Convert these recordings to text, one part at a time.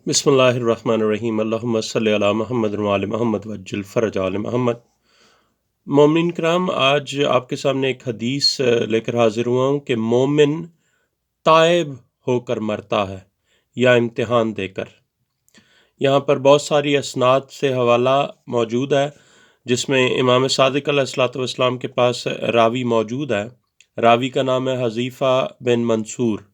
बिस्मिल्लाहिर्रहमानिर्रहीम अल्लाहुम्मा सल्लि अला मुहम्मद व आले मोहम्मद वज्जिल फ़रज आले मोहम्मद। मोमिन कराम, आज आपके सामने एक हदीस लेकर हाजिर हुआ हूँ कि मोमिन तायब होकर मरता है या इम्तिहान देकर। यहाँ पर बहुत सारी असनाद से हवाला मौजूद है जिसमें इमाम सादिक अलैहिस्सलातु वस्सलाम के पास रावी मौजूद है। रावी का नाम है हज़ीफ़ा बिन मंसूर।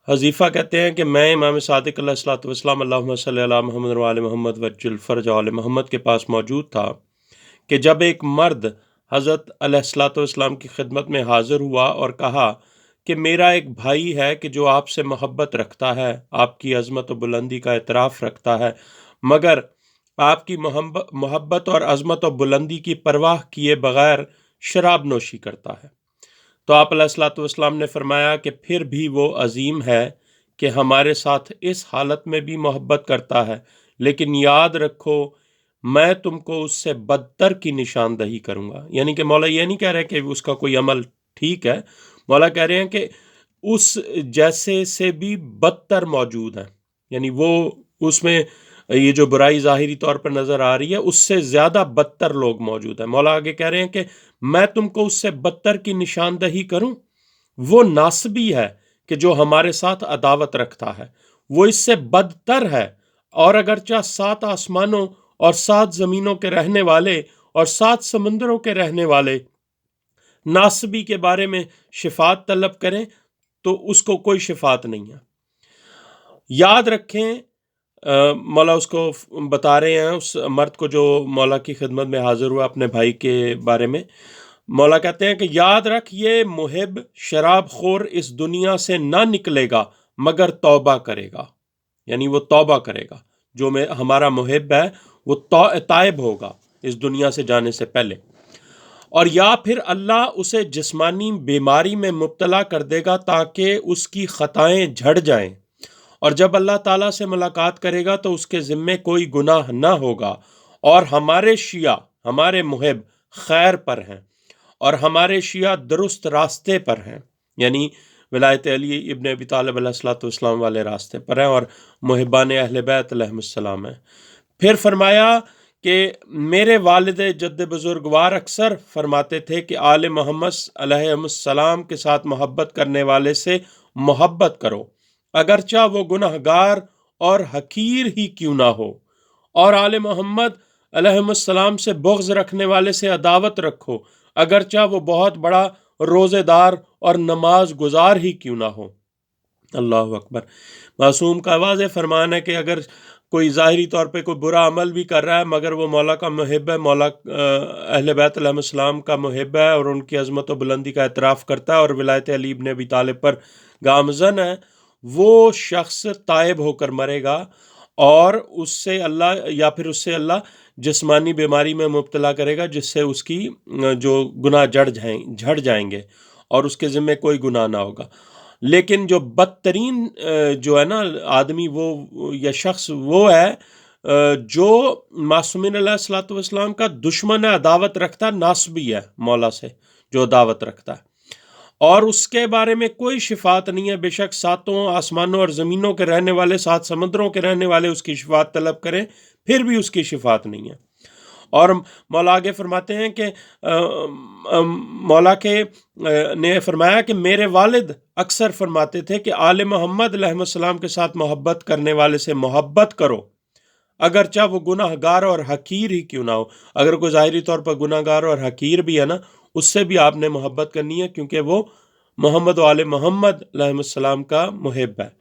हज़ीफ़ा कहते हैं कि मैं इमाम सादिक अलैहिस्सलातु वस्सलाम अल्लाहुम्मा सल्लि अला मुहम्मद व आले मोहम्मद वज्जिल फ़रज आले मोहम्मद के पास मौजूद था कि जब एक मर्द हज़रत अलैहिस्सलातु वस्सलाम की खिदमत में हाज़िर हुआ और कहा कि मेरा एक भाई है कि जो आपसे मोहब्बत रखता है, आपकी अज़मत व बुलंदी का एतराफ़ रखता है, मगर आपकी मोहब्बत और अज़मत व बुलंदी की परवाह किए बग़ैर शराब नोशी करता है। तो आप अलैहिस्सलातु वस्सलाम ने फरमाया कि फिर भी वो अजीम है कि हमारे साथ इस हालत में भी मोहब्बत करता है, लेकिन याद रखो मैं तुमको उससे बदतर की निशानदही करूँगा। यानी कि मौला ये नहीं कह रहे कि उसका कोई अमल ठीक है, मौला कह रहे हैं कि उस जैसे से भी बदतर मौजूद है। यानी वो उसमें ये जो बुराई ज़ाहिरी तौर पर नज़र आ रही है उससे ज़्यादा बदतर लोग मौजूद हैं। मौला आगे कह रहे हैं कि मैं तुमको उससे बदतर की निशानदही करूं। वो नासबी है कि जो हमारे साथ अदावत रखता है, वो इससे बदतर है। और अगरचा 7 आसमानों और 7 जमीनों के रहने वाले और 7 समंदरों के रहने वाले नासबी के बारे में शिफात तलब करें तो उसको कोई शिफात नहीं है। याद रखें, मौला उसको बता रहे हैं उस मर्द को जो मौला की खिदमत में हाजिर हुआ अपने भाई के बारे में। मौला कहते हैं कि याद रख, ये मुहिब शराब खोर इस दुनिया से ना निकलेगा मगर तौबा करेगा। यानी वो तौबा करेगा। जो में हमारा मुहिब है वो तायब होगा इस दुनिया से जाने से पहले। और या फिर अल्लाह उसे जिस्मानी बीमारी में मुब्तला कर देगा ताकि उसकी खताएं झड़ जाएं। और जब अल्लाह ताला से मुलाकात करेगा तो उसके ज़िम्मे कोई गुनाह ना होगा। और हमारे शिया, हमारे मुहिब खैर पर हैं और हमारे शिया दुरुस्त रास्ते पर हैं। यानी विलायत अली इब्न अबी तालिब अलैहिस्सलातु वस्सलाम वाले रास्ते पर हैं और मुहिबान अहले बैत अलैहिमुस्सलाम हैं। फिर फरमाया कि मेरे वालिद जद्द बुजुर्गवार अक्सर फरमाते थे कि आले मोहम्मद अलैहिस्सलाम के साथ मोहब्बत करने वाले से मोहब्बत करो, अगरचा वो गुनहगार और हकीर ही क्यों ना हो। और आले मोहम्मद अलैहिस्सलाम से बुग़्ज़ रखने वाले से अदावत रखो, अगरचा वो बहुत बड़ा रोज़ेदार और नमाज गुजार ही क्यों ना हो। अल्लाह अकबर। मासूम का वाज़ेह फरमान है कि अगर कोई ज़ाहिरी तौर पे कोई बुरा अमल भी कर रहा है मगर वो मौला का मुहिब है, मौला अहले बैत अलैहिस्सलाम का मुहिब है और उनकी अज़मत व बुलंदी का एतराफ़ करता है और विलायत अली इब्न अबी तालिब पर गामज़न है, वो शख्स तायब होकर मरेगा। और उससे अल्लाह या फिर उससे अल्लाह जिस्मानी बीमारी में मुब्तला करेगा जिससे उसकी जो गुनाह झड़ जाएंगे और उसके ज़िम्मे कोई गुनाह ना होगा। लेकिन जो बदतरीन जो है ना आदमी, वो या शख्स वो है जो मासूमीन अलैहिस्सलातु वस्सलाम का दुश्मन है, अदावत रखता है, नासबी है मौला से जो अदावत रखता है और उसके बारे में कोई शिफात नहीं है। बेशक 7 आसमानों और ज़मीनों के रहने वाले, 7 समंदरों के रहने वाले उसकी शिफात तलब करें, फिर भी उसकी शिफात नहीं है। और मौला आगे फरमाते हैं कि मौला के ने फरमाया कि मेरे वालिद अक्सर फरमाते थे कि आले मोहम्मद अलैहिस्सलाम के साथ मोहब्बत करने वाले से मोहब्बत करो, अगरचा वो गुनाहगार और हकीर ही क्यों ना हो। अगर कोई ज़ाहिरी तौर पर गुनाहगार और हकीर भी है ना, उससे भी आपने मोहब्बत करनी है क्योंकि वो मोहम्मद व आले मोहम्मद अलैहिस्सलाम का मुहिब है।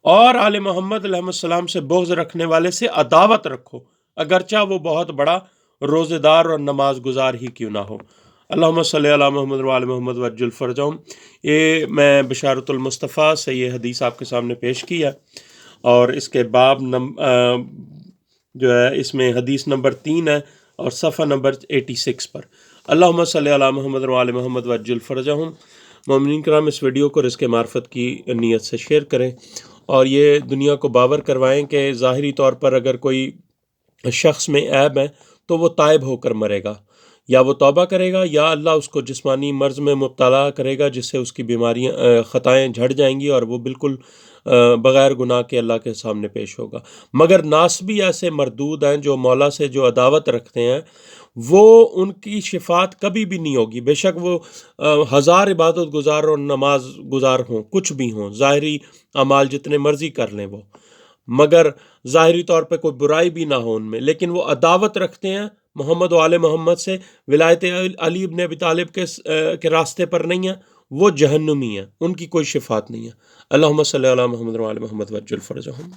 और आले मोहम्मद अलैहिस्सलाम से बुग़्ज़ रखने वाले से अदावत रखो, अगरचा वो बहुत बड़ा रोज़ेदार और नमाज गुजार ही क्यों ना हो। अल्लाहुम्मा सल्लि अला मुहम्मद व आले मोहम्मद वज्जिल फ़रजहुम। ये मैं बशारतुल मुस्तफ़ा से ये हदीस आपके सामने पेश की है और इसके बाब जो है इसमें हदीस नंबर 3 है और सफ़ा नंबर 86 पर। अल्लाहुम्मा सल्लि अला मुहम्मद व आले मोहम्मद वज्जिल फ़रजहुम। मोमिनीन कराम, इस वीडियो को रिज़्क़ मार्फत की नीयत से शेयर करें और ये दुनिया को बावर करवाएं कि ज़ाहिरी तौर पर अगर कोई शख्स में ऐब है तो वो तायब होकर मरेगा, या वो तौबा करेगा या अल्लाह उसको जिस्मानी मर्ज़ में मुब्तला करेगा जिससे उसकी बीमारियां खताएं झड़ जाएंगी और वो बिल्कुल بغیر گناہ کے اللہ کے سامنے پیش ہوگا۔ مگر ناسبی ایسے مردود ہیں جو مولا سے جو عداوت رکھتے ہیں، وہ ان کی شفاعت کبھی بھی نہیں ہوگی، بے شک وہ ہزار عبادت گزار اور نماز گزار ہوں، کچھ بھی ہوں، ظاہری اعمال جتنے مرضی کر لیں وہ، مگر ظاہری طور پہ کوئی برائی بھی نہ ہو ان میں، لیکن وہ عداوت رکھتے ہیں محمد و آل محمد سے، ولایت علی ابن ابی طالب کے راستے پر نہیں ہیں، وہ جہنمی ہیں، ان کی کوئی شفاعت نہیں ہے۔ اللہم صلی علی محمد و آل محمد وعجل فرجہم۔